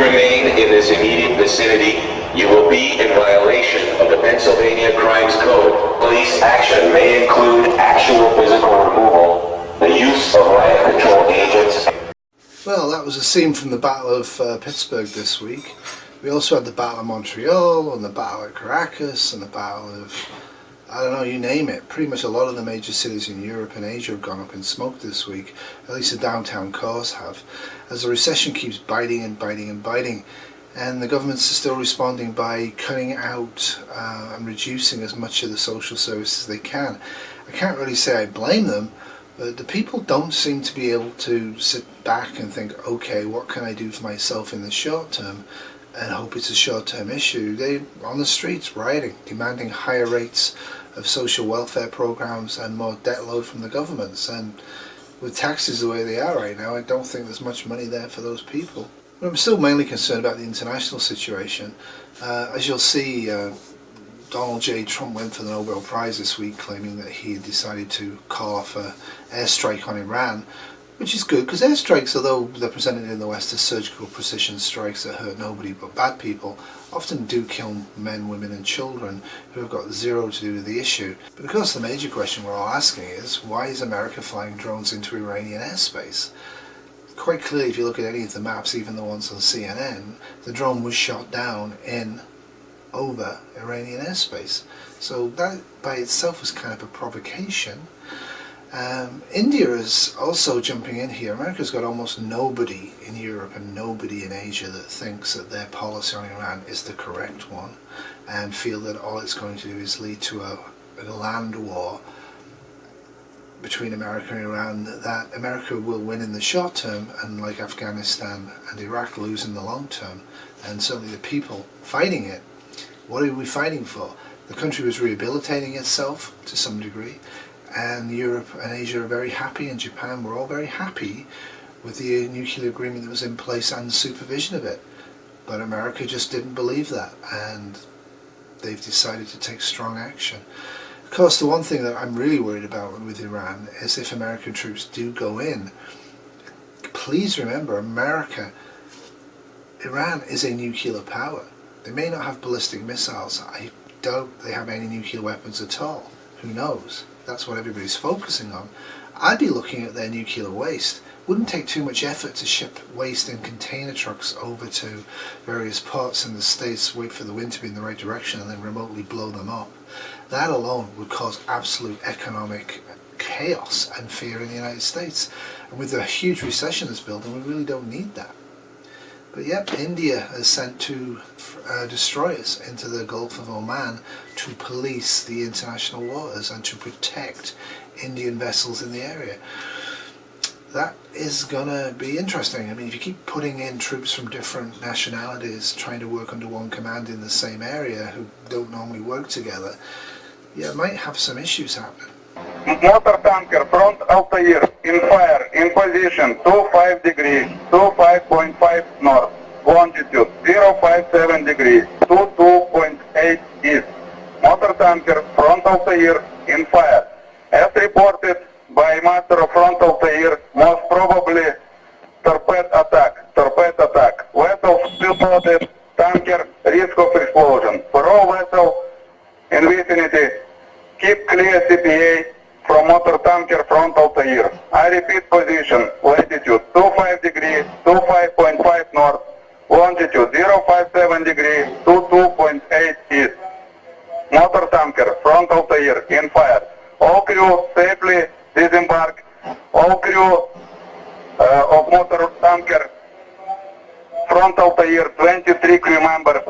remain in this immediate vicinity, you will be in violation of the Pennsylvania Crimes Code. Police action may include actual physical removal, the use of riot control agents. Well, that was a scene from the Battle of Pittsburgh this week. We also had the Battle of Montreal, and the Battle of Caracas, and the Battle of, I don't know, you name it. Pretty much a lot of the major cities in Europe and Asia have gone up in smoke this week. At least the downtown cores have. As the recession keeps biting and biting and biting, and the governments are still responding by cutting out and reducing as much of the social services they can. I can't really say I blame them, but the people don't seem to be able to sit back and think, okay, what can I do for myself in the short term, and hope it's a short-term issue. They're on the streets rioting, demanding higher rates of social welfare programs and more debt load from the governments. And with taxes the way they are right now, I don't think there's much money there for those people. But I'm still mainly concerned about the international situation. As you'll see, Donald J. Trump went for the Nobel Prize this week, claiming that he had decided to call off an airstrike on Iran, which is good, because airstrikes, although they're presented in the West as surgical precision strikes that hurt nobody but bad people, often do kill men, women and children who have got zero to do with the issue. But of course the major question we're all asking is, why is America flying drones into Iranian airspace? Quite clearly, if you look at any of the maps, even the ones on CNN, the drone was shot down in over Iranian airspace. So that by itself was kind of a provocation. India is also jumping in here. America's got almost nobody in Europe and nobody in Asia that thinks that their policy on Iran is the correct one, and feel that all it's going to do is lead to a land war between America and Iran, that America will win in the short term, and like Afghanistan and Iraq, lose in the long term. And certainly the people fighting it, what are we fighting for? The country was rehabilitating itself to some degree, and Europe and Asia are very happy, and Japan were all very happy with the nuclear agreement that was in place and the supervision of it. But America just didn't believe that, and they've decided to take strong action. Of course, the one thing that I'm really worried about with Iran is if American troops do go in, please remember, Iran is a nuclear power. They may not have ballistic missiles. I doubt they have any nuclear weapons at all. Who knows? That's what everybody's focusing on. I'd be looking at their nuclear waste. Wouldn't take too much effort to ship waste in container trucks over to various ports in the States, wait for the wind to be in the right direction, and then remotely blow them up. That alone would cause absolute economic chaos and fear in the United States. And with the huge recession that's building, we really don't need that. But yep, India has sent two destroyers into the Gulf of Oman to police the international waters and to protect Indian vessels in the area. That is gonna be interesting. I mean, if you keep putting in troops from different nationalities trying to work under one command in the same area who don't normally work together, yeah, it might have some issues happening. Motor tanker front Altair in fire in position 25 degrees 25.5 north, longitude 057 degrees 22.8 east. Motor tanker front Altair in fire. As reported by master of front Altair, most probably torpedo attack. Vessel still loaded, tanker risk of explosion. For all vessels in vicinity, keep clear CPA from motor tanker front Altair. I repeat position, latitude 25 degrees 25.5 north, longitude 057 degrees 22.8 east. Motor tanker front Altair in fire. All crew safely disembark. All crew of motor tanker front Altair, 23 crew members,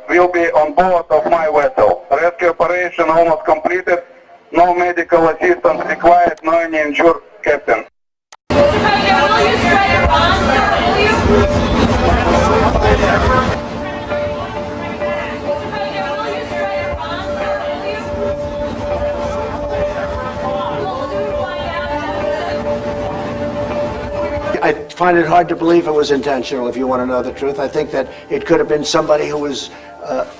will be on board of my vessel. Rescue operation almost completed. No medical assistance required, no any injured, Captain. I find it hard to believe it was intentional, if you want to know the truth. I think that it could have been somebody who was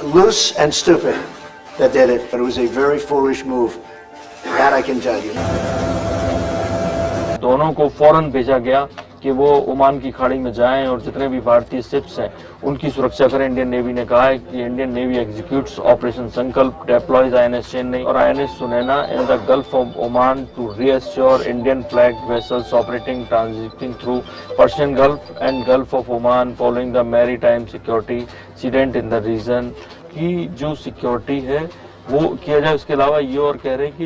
loose and stupid that did it, but it was a very foolish move. That I can tell you. दोनों को फौरन भेजा गया कि वो Oman की खाड़ी में जाएं और जितने भी भारतीय शिप्स हैं उनकी सुरक्षा करें। इंडियन नेवी ने कहा है कि इंडियन नेवी एग्जीक्यूट्स ऑपरेशन संकल्प, डेप्लॉयज INS चेन्नई और INS Sunaina in the gulf of Oman to reassure Indian flagged vessels operating transiting through Persian gulf and gulf of Oman following the maritime security incident in the region की जो security है वो किया जाए। उसके अलावा ये और कह रहे हैं कि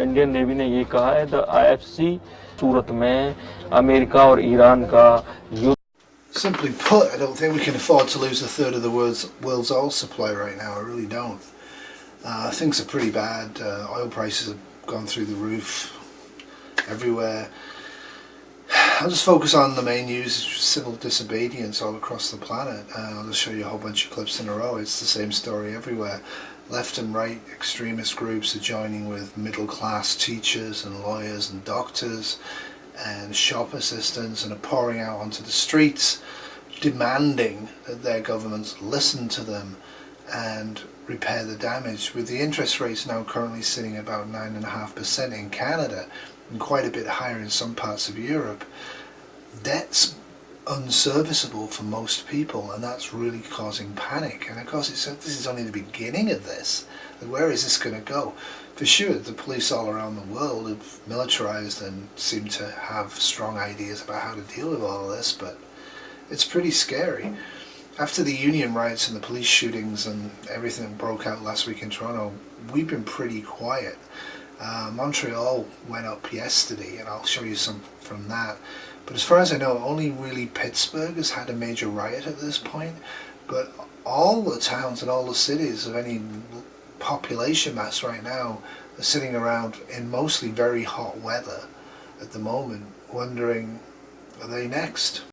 इंडियन नेवी ने ये कहा है द IFC सूरत में अमेरिका और ईरान का युद्ध। Simply put, I don't think we can afford to lose a third of the world's oil supply right now. I really don't. Things are pretty bad. Oil prices have gone through the roof everywhere. I'll just focus on the main news, civil disobedience all across the planet. I'll just show you a whole bunch of clips in a row. It's the same story everywhere. Left and right extremist groups are joining with middle class teachers and lawyers and doctors and shop assistants and are pouring out onto the streets demanding that their governments listen to them and repair the damage, with the interest rates now currently sitting about 9.5% in Canada and quite a bit higher in some parts of Europe. Debt's unserviceable for most people, and that's really causing panic. And of course this is only the beginning of this. Like, where is this going to go? For sure the police all around the world have militarized and seem to have strong ideas about how to deal with all of this, but it's pretty scary. After the union riots and the police shootings and everything that broke out last week in Toronto, we've been pretty quiet. Montreal went up yesterday, and I'll show you some from that. But as far as I know, only really Pittsburgh has had a major riot at this point. But all the towns and all the cities of any population mass right now are sitting around in mostly very hot weather at the moment, wondering, are they next?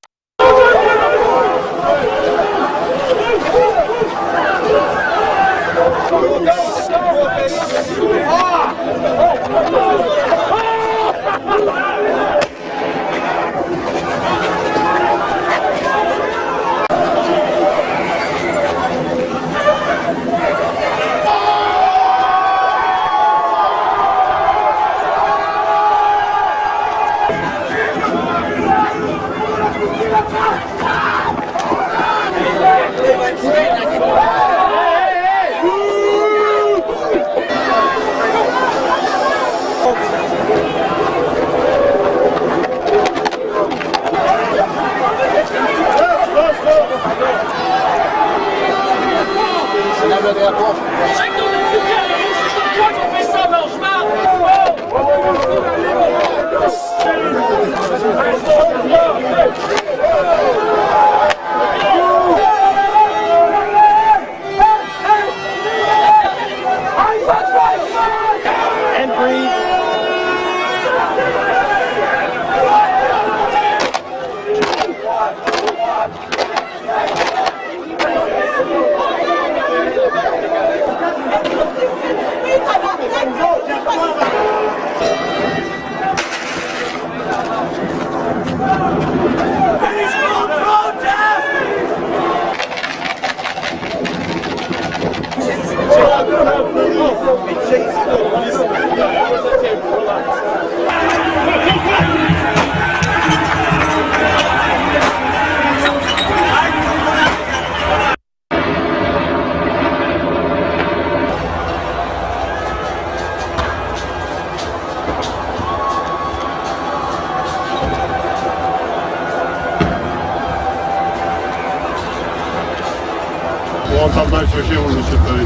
Ortamdan köşeye vurmuşsun böyle.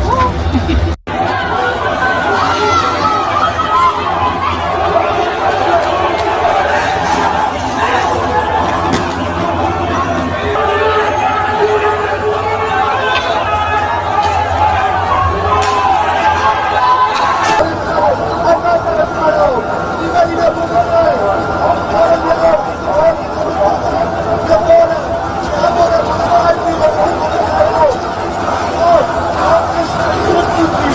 Thank you.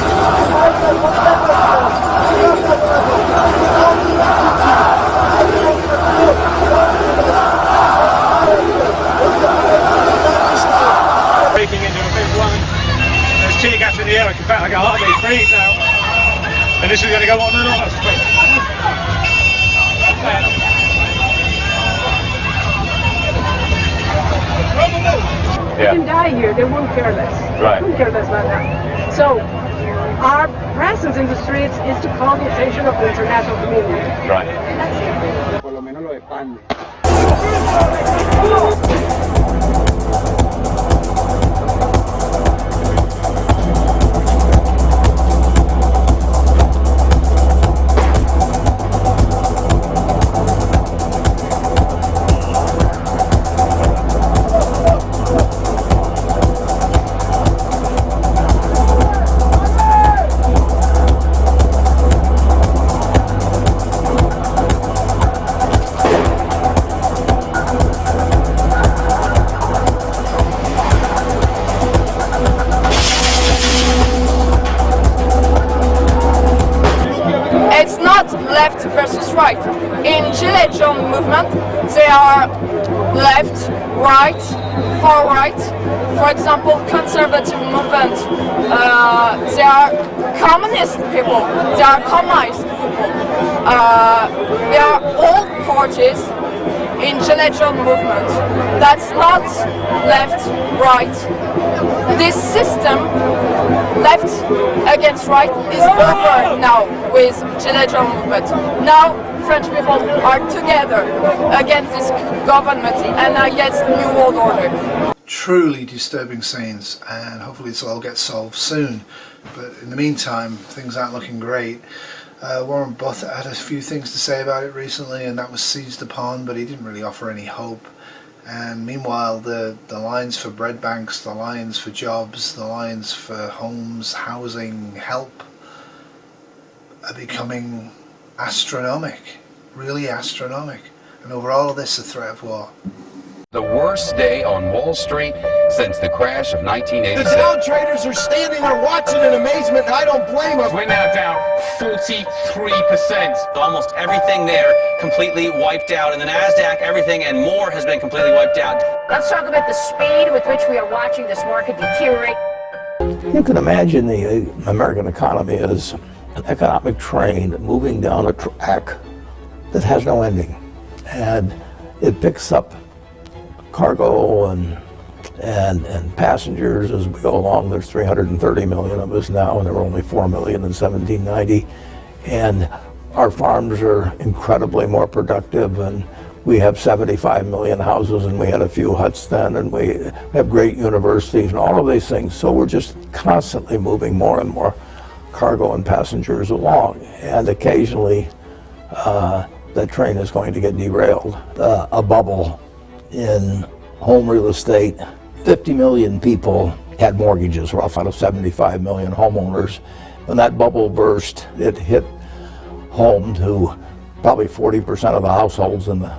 they won't care less. Right. They won't care less about that. So our presence in the streets is to call the attention of the international community. Right. That's it. It's not left versus right. In Gilets Jaunes movement, they are left, right, far right. For example, conservative movement, they are communist people, they are communist people. They are all parties in Gilets Jaunes movement. That's not left, right. This system, left against right, is over now with Gilets Jaunes movement. Now French people are together against this government and against the New World Order. Truly disturbing scenes, and hopefully this will all get solved soon. But in the meantime, things aren't looking great. Warren Buffett had a few things to say about it recently, and that was seized upon, but he didn't really offer any hope. And meanwhile, the lines for bread banks, the lines for jobs, the lines for homes, housing, help are becoming astronomic, really astronomic. And over all of this, the threat of war. The worst day on Wall Street since the crash of 1987. The Dow traders are standing there watching in amazement, and I don't blame them. We're now down 43%. Almost everything there completely wiped out. In the NASDAQ, everything and more has been completely wiped out. Let's talk about the speed with which we are watching this market deteriorate. You can imagine the American economy as an economic train moving down a track that has no ending. And it picks up cargo and passengers as we go along. There's 330 million of us now, and there were only 4 million in 1790. And our farms are incredibly more productive, and we have 75 million houses, and we had a few huts then, and we have great universities and all of these things. So we're just constantly moving more and more cargo and passengers along, and occasionally that train is going to get derailed. A bubble in home real estate. 50 million people had mortgages, rough, out of 75 million homeowners. When that bubble burst, it hit home to probably 40% of the households in the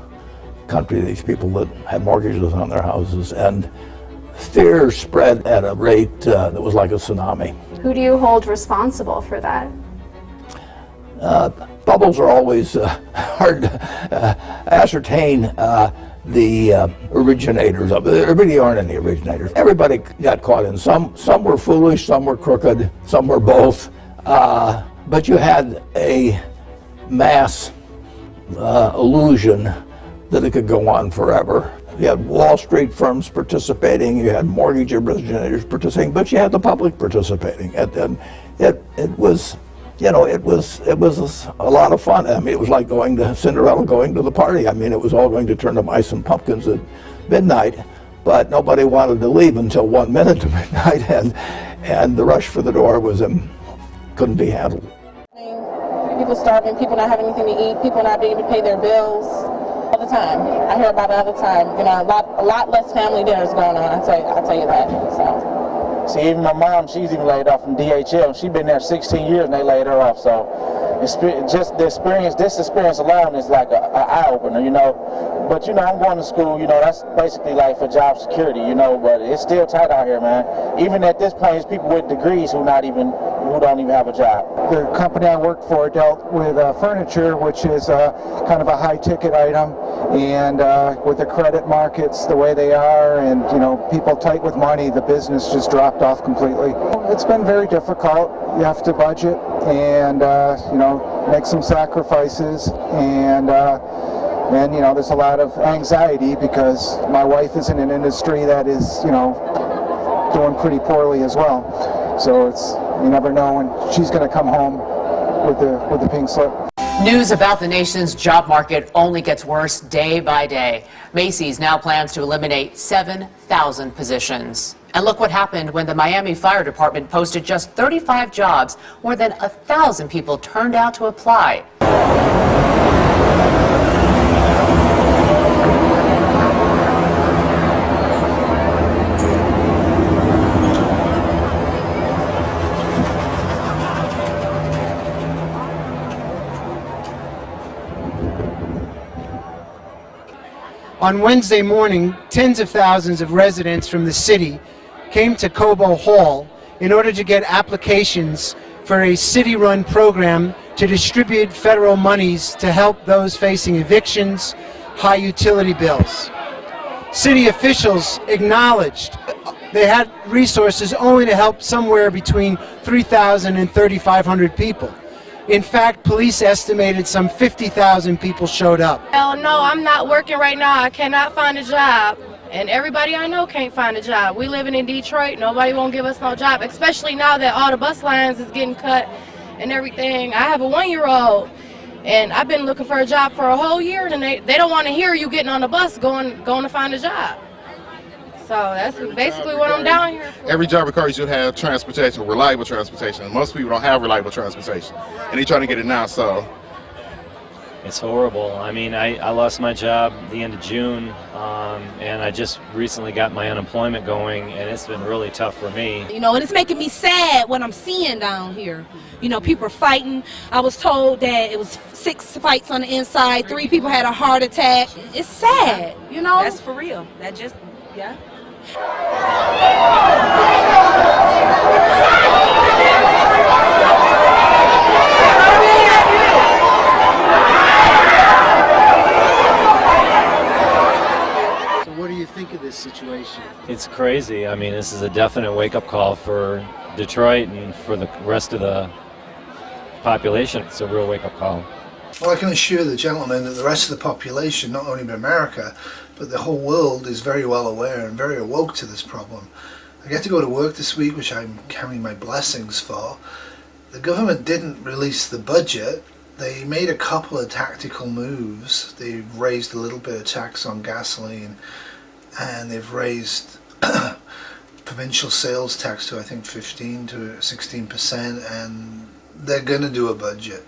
country, these people that had mortgages on their houses. And fear spread at a rate that was like a tsunami. Who do you hold responsible for that? Bubbles are always hard to ascertain the originators of it. There really aren't any originators. Everybody got caught in. Some were foolish, some were crooked, some were both. But you had a mass illusion that it could go on forever. You had Wall Street firms participating, you had mortgage originators participating, but you had the public participating. And it was, you know, it was a lot of fun. I mean, it was like going to Cinderella, going to the party. I mean, it was all going to turn to mice and pumpkins at midnight, but nobody wanted to leave until 1 minute to midnight, and the rush for the door was couldn't be handled. People starving, people not having anything to eat, people not being able to pay their bills. All the time. I hear about it all the time. You know, a lot less family dinners going on. I'll tell you that. So. See, even my mom, she's even laid off from DHL. She's been there 16 years and they laid her off. So just this experience alone is like an eye-opener, you know. But, you know, I'm going to school, you know, that's basically like for job security, you know, but it's still tight out here, man. Even at this point, it's people with degrees who don't even have a job. The company I worked for dealt with furniture, which is kind of a high-ticket item, and with the credit markets the way they are, and, you know, people tight with money, the business just dropped off completely. It's been very difficult. You have to budget and, you know, make some sacrifices, and you know, there's a lot of anxiety because my wife is in an industry that is, you know, doing pretty poorly as well. So you never know when she's going to come home with the pink slip. News about the nation's job market only gets worse day by day. Macy's now plans to eliminate 7,000 positions. And look what happened when the Miami Fire Department posted just 35 jobs. More than 1,000 people turned out to apply. On Wednesday morning, tens of thousands of residents from the city came to Cobo Hall in order to get applications for a city-run program to distribute federal monies to help those facing evictions, high utility bills. City officials acknowledged they had resources only to help somewhere between 3,000 and 3,500 people. In fact, police estimated some 50,000 people showed up. Hell no, I'm not working right now. I cannot find a job. And everybody I know can't find a job. We living in Detroit. Nobody won't give us no job, especially now that all the bus lines is getting cut and everything. I have a 1-year-old, and I've been looking for a job for a whole year, and they don't want to hear you getting on the bus going to find a job. So that's basically what I'm down here for. Every job requires you to have transportation, reliable transportation. And most people don't have reliable transportation, and they're trying to get it now, so. It's horrible. I mean, I lost my job the end of June, and I just recently got my unemployment going, and it's been really tough for me. You know, and it's making me sad what I'm seeing down here. You know, people are fighting. I was told that it was 6 fights on the inside, 3 people had a heart attack. It's sad, you know? That's for real. That just, yeah. So what do you think of this situation? It's crazy. I mean, this is a definite wake-up call for Detroit and for the rest of the population. It's a real wake-up call. Well, I can assure the gentleman that the rest of the population, not only in America, but the whole world is very well aware and very awoke to this problem. I get to go to work this week, which I'm counting my blessings for. The government didn't release the budget. They made a couple of tactical moves. They raised a little bit of tax on gasoline, and they've raised provincial sales tax to I think 15 to 16%, and they're going to do a budget.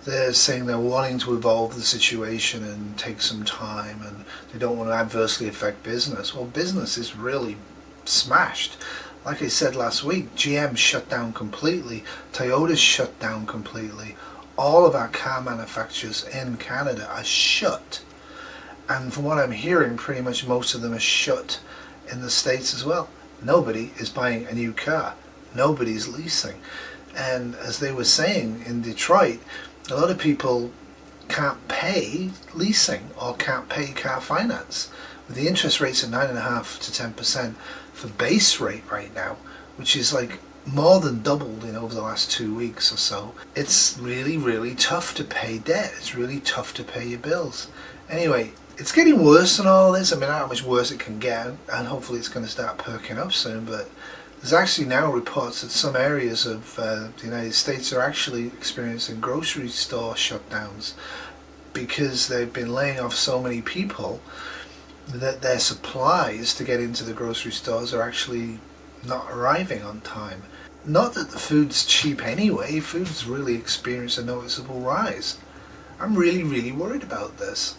They're saying they're wanting to evolve the situation and take some time, and they don't want to adversely affect business. Well, business is really smashed. Like I said last week, GM shut down completely, Toyota's shut down completely. All of our car manufacturers in Canada are shut. And from what I'm hearing, pretty much most of them are shut in the States as well. Nobody is buying a new car. Nobody's leasing. And as they were saying in Detroit, a lot of people can't pay leasing or can't pay car finance. With the interest rates at 9.5% to 10% for base rate right now, which is like more than doubled in over the last 2 weeks or so, it's really, really tough to pay debt. It's really tough to pay your bills. Anyway, it's getting worse than all this. I mean, I don't know how much worse it can get, and hopefully it's going to start perking up soon, but there's actually now reports that some areas of the United States are actually experiencing grocery store shutdowns because they've been laying off so many people that their supplies to get into the grocery stores are actually not arriving on time. Not that the food's cheap anyway, food's really experienced a noticeable rise. I'm really, really worried about this.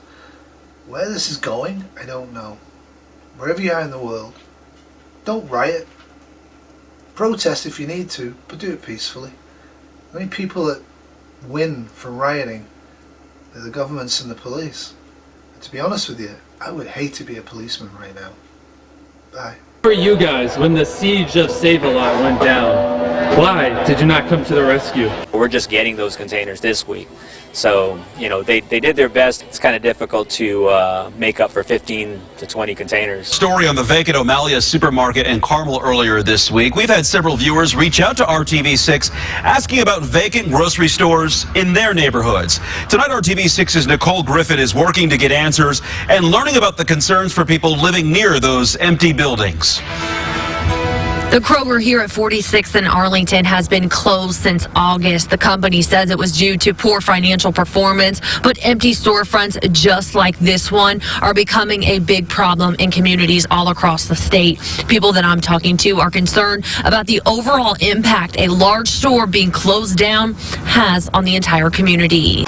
Where this is going, I don't know. Wherever you are in the world, don't riot. Protest if you need to, but do it peacefully. The only people that win from rioting are the governments and the police. And to be honest with you, I would hate to be a policeman right now. Bye. For you guys, when the siege of Save-A-Lot went down, why did you not come to the rescue? We're just getting those containers this week. So, you know, they did their best. It's kind of difficult to make up for 15 to 20 containers. Story on the vacant O'Malley supermarket in Carmel earlier this week. We've had several viewers reach out to RTV6 asking about vacant grocery stores in their neighborhoods. Tonight, RTV6's Nicole Griffin is working to get answers and learning about the concerns for people living near those empty buildings. The Kroger here at 46th and Arlington has been closed since August. The company says it was due to poor financial performance, but empty storefronts just like this one are becoming a big problem in communities all across the state. People that I'm talking to are concerned about the overall impact a large store being closed down has on the entire community.